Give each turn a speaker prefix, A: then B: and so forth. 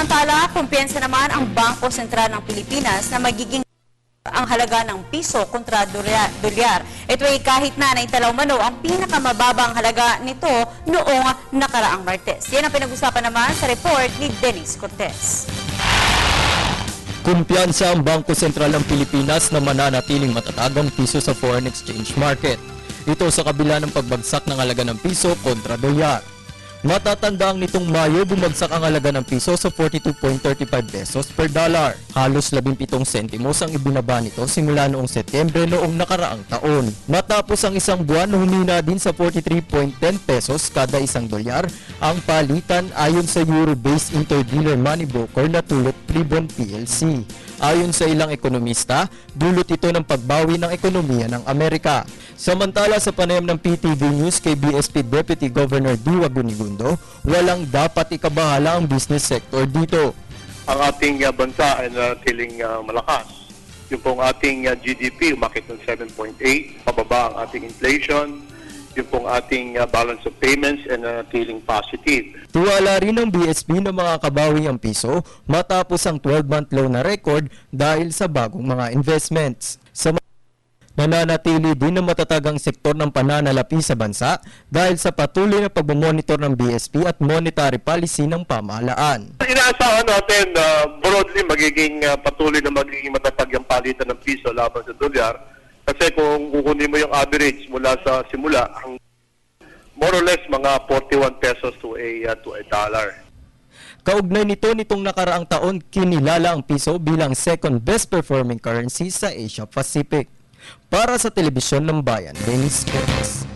A: Samantala, kumpiyansa naman ang Bangko Sentral ng Pilipinas na magiging ang halaga ng piso kontra dolyar. Ito ay kahit na naitalaw mano ang pinakamababang halaga nito noong nakaraang Martes. Yan ang pinag-usapan naman sa report ni Dennis Cortez.
B: Kumpiyansa ang Bangko Sentral ng Pilipinas na mananatiling matatag ang piso sa foreign exchange market. Ito sa kabila ng pagbagsak ng halaga ng piso kontra dolyar. Matatandang nitong Mayo, bumagsak ang halaga ng piso sa 42.35 pesos per dollar. Halos 17 sentimos ang ibinaba nito simula noong Setyembre noong nakaraang taon. Matapos ang isang buwan, humina din sa 43.10 pesos kada isang dolyar ang palitan ayon sa Euro-based Interdealer Money Broker na tulot Tribon PLC. Ayon sa ilang ekonomista, dulot ito ng pagbawi ng ekonomiya ng Amerika. Samantala sa panayam ng PTV News kay BSP Deputy Governor Diwa Gunigundo, walang dapat ikabahala ang business sector dito.
C: Ang ating bansa ay nanatiling malakas. Yung pong ating GDP umakit ng 7.8, pababa ang ating inflation, yung pong ating balance of payments ay nanatiling positive.
B: Tuwala rin ng BSP na makakabawi ang piso matapos ang 12-month low na record dahil sa bagong mga investments. Nananatili din ng matatag ang sektor ng pananalapi sa bansa dahil sa patuloy na pagmamonitor ng BSP at monetary policy ng pamahalaan.
C: Inaasahan natin broadly patuloy na magiging matatag ang palitan ng piso laban sa dolyar. Kasi kung kukunin mo yung average mula sa simula, ang more or less mga 41 pesos to a dollar.
B: Kaugnay nitong nakaraang taon, kinilala ang piso bilang second best performing currency sa Asia Pacific. Para sa Telebisyon ng Bayan, Dennis Cortez.